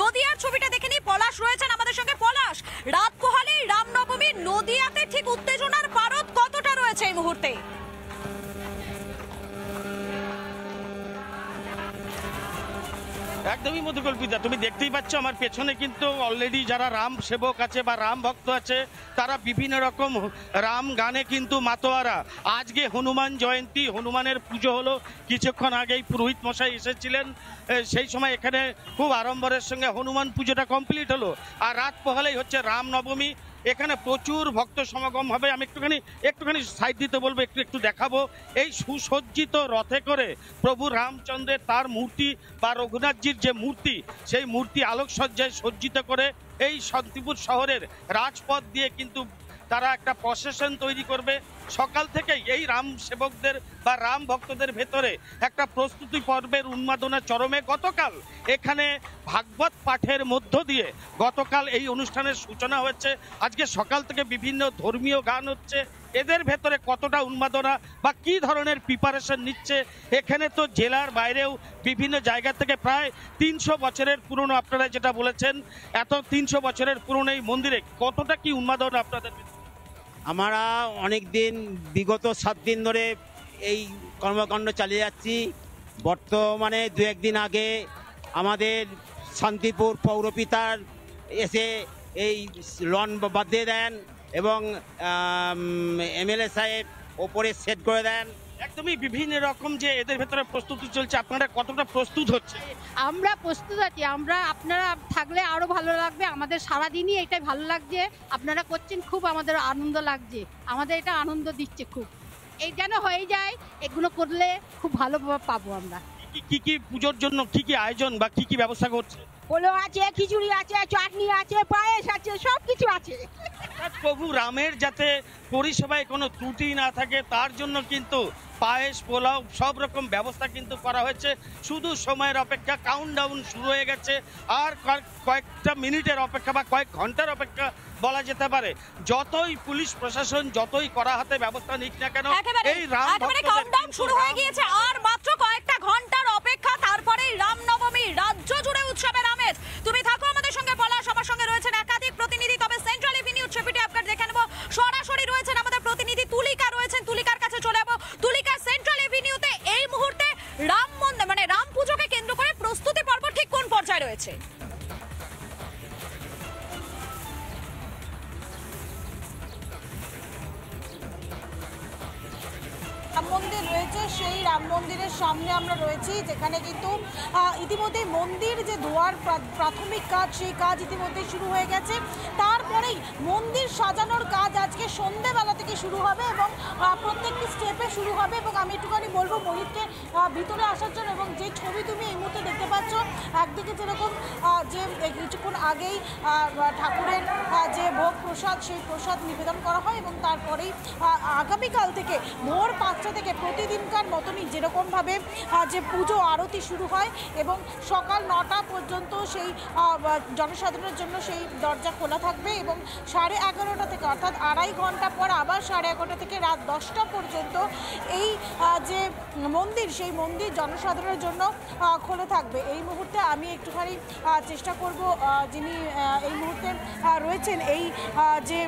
নদিয়ার ছবিটা দেখে নি, পলাশ রয়েছেন আমাদের সঙ্গে। পলাশ, রাত পোহালে রামনবমী নদিয়াতে ঠিক উত্তেজনার পারদ কতটা রয়েছে এই মুহূর্তে? একদমই মধুকল্পিতা, তুমি দেখতেই পাচ্ছ আমার পেছনে কিন্তু অলরেডি যারা রাম সেবক আছে বা রাম ভক্ত আছে তারা বিভিন্ন রকম রাম গানে কিন্তু মাতোয়ারা। আজকে হনুমান জয়ন্তী, হনুমানের পুজো হলো, কিছুক্ষণ আগেই পুরোহিত মশাই এসেছিলেন, সেই সময় এখানে খুব আড়ম্বরের সঙ্গে হনুমান পুজোটা কমপ্লিট হলো। আর রাত পোহালেই হচ্ছে রামনবমী, এখানে প্রচুর ভক্ত সমাগম হবে। আমি একটুখানি সাইড দিতে বলবো, একটু দেখাবো। এই সুসজ্জিত রথে করে প্রভু রামচন্দ্রের তার মূর্তি বা রঘুনাথজির যে মূর্তি, সেই মূর্তি আলোকসজ্জায় সজ্জিত করে এই শান্তিপুর শহরের রাজপথ দিয়ে কিন্তু তারা একটা প্রসেশন তৈরি করবে। সকাল থেকেই এই রাম সেবকদের বা রাম ভক্তদের ভেতরে একটা প্রস্তুতি পর্বের উন্মাদনা চরমে। গতকাল এখানে ভাগবত পাঠের মধ্য দিয়ে গতকাল এই অনুষ্ঠানের সূচনা হয়েছে। আজকে সকাল থেকে বিভিন্ন ধর্মীয় গান হচ্ছে। এদের ভেতরে কতটা উন্মাদনা বা কি ধরনের প্রিপারেশন নিচ্ছে, এখানে তো জেলার বাইরেও বিভিন্ন জায়গা থেকে প্রায় 300 বছরের পুরনো, আপনারা যেটা বলেছেন এত 300 বছরের পুরনো এই মন্দিরে কতটা কি উন্মাদনা আপনাদের? আমরা অনেক দিন, বিগত 7 দিন ধরে এই কর্মকাণ্ড চালিয়ে যাচ্ছি। বর্তমানে 2-1 দিন আগে আমাদের শান্তিপুর পৌরপিতার এসে এই লন বাঁধিয়ে দেন এবং এমএলএ সাহেব ওপরে সেট করে দেন। একদমই বিভিন্ন রকম যে এদের ভেতরে প্রস্তুতি চলছে, আপনারা কতটা প্রস্তুত হচ্ছে? আমরা প্রস্তুত আছি। আপনারা থাকলে আরো ভালো লাগবে। আমাদের সারাদিনই এটাই ভালো লাগছে, আপনারা করছেন, খুব আমাদের আনন্দ লাগছে, আমাদের এটা আনন্দ দিচ্ছে খুব। এই যেন হয়ে যায়, এগুলো করলে খুব ভালো পাবো আমরা। কি পুজোর জন্য কি আয়োজন বা কি ব্যবস্থা করছে? পোলো আছে, খিচুড়ি আছে, চাটনি আছে, পায়েস আছে, সব কিছু আছে। প্রভু রামের যাতে পরিষেবায় কোনো ত্রুটি না থাকে তার জন্য কিন্তু পায়েস, পোলাও সব রকম ব্যবস্থা কিন্তু করা হয়েছে। শুধু সময়ের অপেক্ষা, কাউন্টডাউন শুরু হয়ে গেছে। আর কয়েকটা মিনিটের অপেক্ষা বা কয়েক ঘন্টার অপেক্ষা বলা যেতে পারে। যতই পুলিশ প্রশাসন যতই করা হাতে ব্যবস্থা নিক না কেন, এই রাম কাউন্টডাউন শুরু হয়ে গিয়েছে। আর মাত্র কয়েকটা ঘন্টার অপেক্ষা, তারপরেই রামনবমী, রাজ্য জুড়ে উৎসবের আমেজ। তুমি থাকো আমাদের সঙ্গে। পলাশ, আমার সঙ্গে রয়েছেন একাধিক প্রতিনিধি, তবে সেন্ট্রাল এভিনিউ ছবিটি আপনার দেখে নেব। সরাসরি রয়েছেন আমাদের প্রতিনিধি তুলিকা রয়েছেন, তুলিকার কাছে চলে যাবো। তুলিকা, সেন্ট্রাল এভিনিউতে এই মুহূর্তে রাম মন্দির মানে রাম পুজোকে কেন্দ্র করে প্রস্তুতি পর্ব ঠিক কোন পর্যায়ে রয়েছে? রাম মন্দির রয়েছে, সেই রাম মন্দিরের সামনে আমরা রয়েছি, যেখানে কিন্তু ইতিমধ্যে মন্দির যে ধোয়ার প্রাথমিক কাজ, সেই কাজ ইতিমধ্যে শুরু হয়ে গেছে। তারপরেই মন্দির সাজানোর কাজ আজকে সন্ধ্যেবেলা থেকে শুরু হবে এবং প্রত্যেকটি স্টেপে শুরু হবে। এবং আমি একটুখানি বলবো মোহিতকে ভিতরে আসার জন্য। এবং যে ছবি তুমি এই মুহূর্তে দেখতে পাচ্ছ, একদিকে যেরকম যে কিছুক্ষণ আগেই ঠাকুরের যে ভোগ প্রসাদ, সেই প্রসাদ নিবেদন করা হয় এবং তারপরেই আগামীকাল থেকে ভোর 5টা থেকে প্রতিদিনকার মতনই যেরকমভাবে যে পুজো আরতি শুরু হয় এবং সকাল 9টা পর্যন্ত সেই জনসাধারণের জন্য সেই দরজা খোলা থাকবে এবং 11:30 থেকে, অর্থাৎ 2.5 ঘন্টা পর আবার 11:30 থেকে রাত 10টা পর্যন্ত এই যে মন্দির, সেই মন্দির জনসাধারণের জন্য খোলা থাকবে। এই মুহূর্তে আমি একটুখানি চেষ্টা করব, যিনি এই মুহূর্তে রয়েছেন এই যে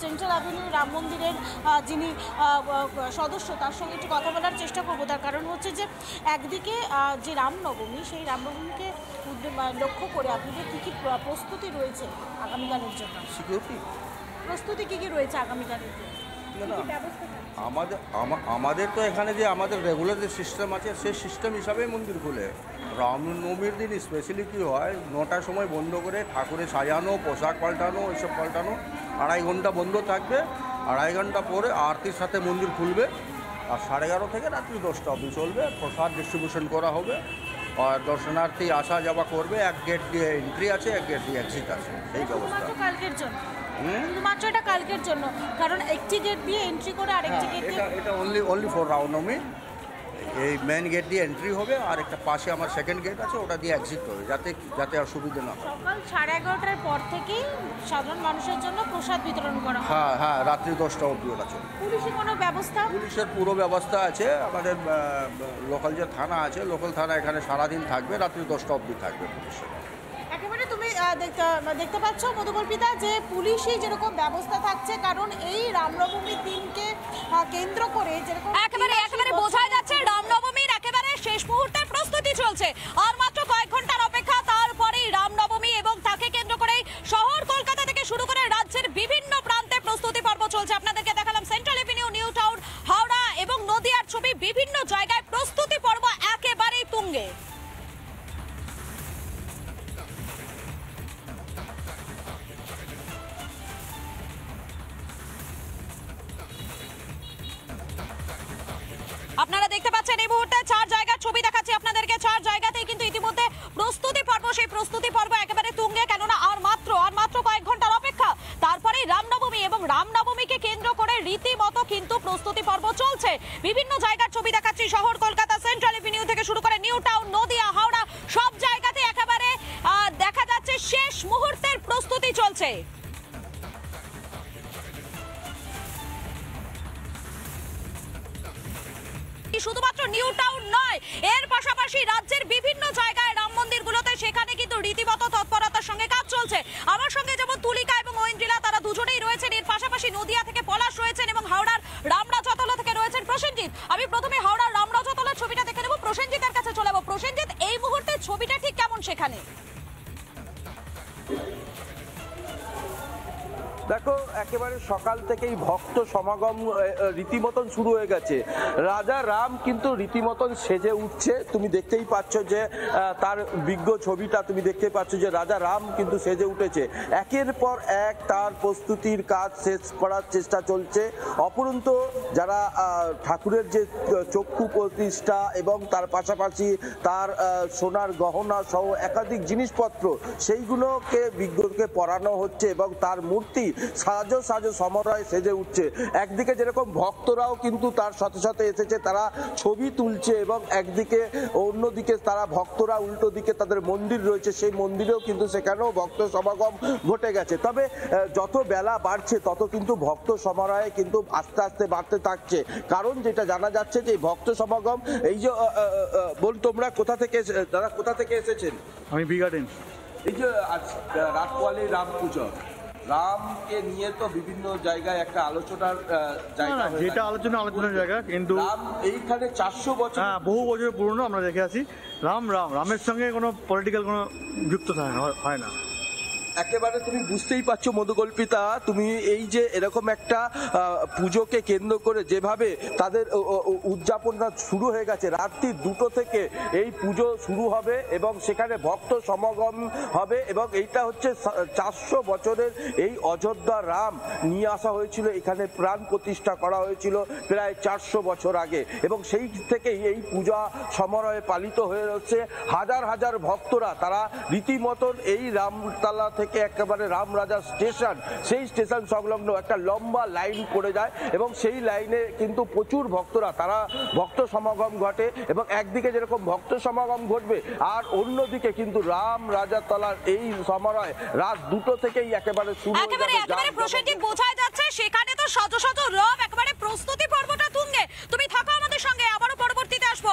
সেন্ট্রাল অ্যাভিনিউ রাম মন্দিরের যিনি সদস্য, তার সঙ্গে একটু কথা বলার চেষ্টা করবো। তার কারণ হচ্ছে যে একদিকে যে রামনবমী, সেই রামনবমীকে লক্ষ্য করে আপনাদের কী কী প্রস্তুতি রয়েছে আগামীকালের জন্য? প্রস্তুতি কী রয়েছে আগামীকালের জন্য? আমাদের তো এখানে যে আমাদের রেগুলার যে সিস্টেম আছে, সেই সিস্টেম হিসাবে মন্দির খুলে। রামনবমীর দিন স্পেশালি কী হয়, 9টার সময় বন্ধ করে ঠাকুরের সাজানো, পোশাক পাল্টানো, এসব পাল্টানো, 2.5 ঘন্টা বন্ধ থাকবে। 2.5 ঘন্টা পরে আরতির সাথে মন্দির খুলবে আর 11:30 থেকে রাত্রি 10টা অবধি চলবে। প্রসাদ ডিস্ট্রিবিউশন করা হবে আর দর্শনার্থী আসা যাওয়া করবে। এক গেট দিয়ে এন্ট্রি আছে, এক গেট দিয়ে এক্সিট আছে, এই ব্যবস্থা। কালকের জন্য শুধুমাত্র এটা কালকের জন্য, কারণ একটি গেট দিয়ে এন্ট্রি করে আরেকটি গেট দিয়ে, এটা অনলি ফর রামনবমী। এই মেন গেট দিয়ে এন্ট্রি হবে, আর একটা পাশে আমার সেকেন্ড গেট আছে, ওটা দিয়ে এক্সিট হবে, যাতে আর সুবিধা না হয়। সকাল 11:30টার পর থেকেই সাধারণ মানুষের জন্য প্রসাদ বিতরণ করা হয়। হ্যাঁ, রাত্রি 10টা অবধি ওটা চলে। পুলিশি কোনো ব্যবস্থা? পুলিশের পুরো ব্যবস্থা আছে, আমাদের লোকাল যে থানা আছে, লোকাল থানা এখানে সারাদিন থাকবে, রাত্রি 10টা অবধি থাকবে পুলিশের। একেবারে তুমি দেখতে পাচ্ছ মধুকল্পিতা যে পুলিশই যেরকম ব্যবস্থা থাকছে, কারণ এই রামনবমীর দিনকে কেন্দ্র করে যেরকম একেবারে বোঝা যাচ্ছে রামনবমীর একেবারে শেষ মুহূর্তের প্রস্তুতি চলছে। আর মাত্র কয়েক ঘন্টার অপেক্ষা, তারপরেই রামনবমী এবং তাকে কেন্দ্র করেই শহর কলকাতা থেকে শুরু করে রাজ্যের বিভিন্ন প্রান্তে প্রস্তুতি পর্ব চলছে। আপনাদেরকে দেখালাম central Avenue, new town, Howrah এবং নদিয়ার ছবি। বিভিন্ন জায়গায় প্রস্তুতি পর্ব একেবারেই তুঙ্গে। আপনারা দেখতে পাচ্ছেন এই মুহূর্তে 4 জায়গার ছবি দেখাচ্ছি আপনাদেরকে। 4 জায়গাতেই কিন্তু ইতিমধ্যে প্রস্তুতি পর্ব, সেই প্রস্তুতি পর্ব একেবারে তুঙ্গে, কেননা আর মাত্র কয়েক ঘন্টার অপেক্ষা, তারপরেই রামনবমী এবং রামনবমীকে কেন্দ্র করে রীতিমতো কিন্তু প্রস্তুতি পর্ব চলছে। বিভিন্ন জায়গার ছবি দেখাচ্ছি, শহর কলকাতা, সেন্ট্রাল এভিনিউ থেকে শুরু করে নিউ টাউন, নদিয়া, হাওড়া, সব জায়গাতে একেবারে দেখা যাচ্ছে শেষ মুহূর্তের প্রস্তুতি চলছে। শুধুমাত্র নিউ টাউন নয়, এর পাশাপাশি রাজ্যের বিভিন্ন জায়গায় রাম মন্দিরগুলোতে সেখানে কিন্তু রীতিমতো তৎপরতার সঙ্গে কাজ চলছে। আমার সঙ্গে যেমন তুলিকা এবং ঐন্দ্রিলা, তারা দুজনেই রয়েছেন। এর পাশাপাশি নদিয়া থেকে পলাশ রয়েছেন এবং হাওড়ার রামরাজতলা থেকে রয়েছেন প্রসেনজিৎ। আমি প্রথমে হাওড়ার রামরাজতলার ছবিটা দেখে নেব, প্রসেনজিতের কাছে চলে যাবো। প্রসেনজিৎ, এই মুহূর্তে ছবিটা ঠিক কেমন সেখানে? দেখো, একেবারে সকাল থেকেই ভক্ত সমাগম রীতিমতন শুরু হয়ে গেছে। রাজা রাম কিন্তু রীতিমতন সেজে উঠছে। তুমি দেখতেই পাচ্ছ যে তার বিজ্ঞ ছবিটা তুমি দেখতেই পাচ্ছ যে রাজা রাম কিন্তু সেজে উঠেছে। একের পর এক তার প্রস্তুতির কাজ শেষ করার চেষ্টা চলছে। অপরন্ত যারা ঠাকুরের যে চক্ষু প্রতিষ্ঠা এবং তার পাশাপাশি তার সোনার গহনা সহ একাধিক জিনিসপত্র, সেইগুলোকে বিজ্ঞকে পরানো হচ্ছে এবং তার মূর্তি সাজো সমরায় সেজে উঠছে। একদিকে যেরকম ভক্তরাও কিন্তু তার সাথে সাথে এসেছে, তারা ছবি তুলছে, এবং একদিকে অন্যদিকে তারা ভক্তরা উল্টো দিকে তাদের মন্দির রয়েছে, সেই মন্দিরেও কিন্তু সেখানেও ভক্ত সমাগম ঘটে গেছে। তবে যত বেলা বাড়ছে তত কিন্তু ভক্ত সমারোহে কিন্তু আস্তে আস্তে বাড়তে থাকছে। কারণ যেটা জানা যাচ্ছে যে ভক্ত সমাগম, এই যে বোন তোমরা কোথা থেকে এসেছেন? আমি বি গার্ডেন। এই যে আজ রাতওয়ালি রাম পুজো, রামকে নিয়ে তো বিভিন্ন জায়গায় একটা আলোচনার জায়গা, যেটা আলোচনার জায়গা, কিন্তু রাম এইখানে 400 বছর, হ্যাঁ বহু বছর পুরনো আমরা দেখে আছি। রামের সঙ্গে কোনো পলিটিক্যাল কোনো যুক্ত হয় না। একেবারে তুমি বুঝতেই পারছো মধুকল্পিতা, তুমি এই যে এরকম একটা পুজোকে কেন্দ্র করে যেভাবে তাদের উদযাপনটা শুরু হয়ে গেছে, রাত্রি 2টো থেকে এই পুজো শুরু হবে এবং সেখানে ভক্ত সমাগম হবে। এবং এইটা হচ্ছে 400 বছরের এই অযোধ্যা রাম নিয়ে আসা হয়েছিল, এখানে প্রাণ প্রতিষ্ঠা করা হয়েছিল প্রায় 400 বছর আগে, এবং সেই থেকেই এই পূজা সমারোহে পালিত হয়ে রয়েছে। হাজার হাজার ভক্তরা তারা রীতিমতন এই রামতলা থেকে একেবারে রামরাজা স্টেশন, সেই স্টেশন সংলগ্ন একটা লম্বা লাইন পড়ে যায়, এবং সেই লাইনে কিন্তু প্রচুর ভক্তরা তারা ভক্ত সমাগম ঘটে। এবং একদিকে যেরকম ভক্ত সমাগম ঘটবে, আর অন্যদিকে কিন্তু রামরাজাতলার এই সমারোহ রাত 2টো থেকেই একেবারে শুরু হয়ে যাবে। একেবারে প্রসেনজিৎ, বোঝাই যাচ্ছে সেখানে তো শত শত রব, একেবারে প্রস্তুতি পর্বটা তুঙ্গে। তুমি থাকো আমাদের সঙ্গে, আবারও পরবর্তীতে আসবো।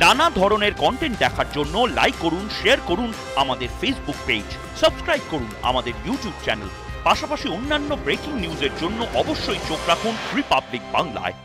নানা ধরনের কন্টেন্ট দেখার জন্য লাইক করুন, শেয়ার করুন আমাদের ফেসবুক পেজ, সাবস্ক্রাইব করুন আমাদের ইউটিউব চ্যানেল। পাশাপাশি অন্যান্য ব্রেকিং নিউজের জন্য অবশ্যই চোখ রাখুন রিপাবলিক বাংলায়।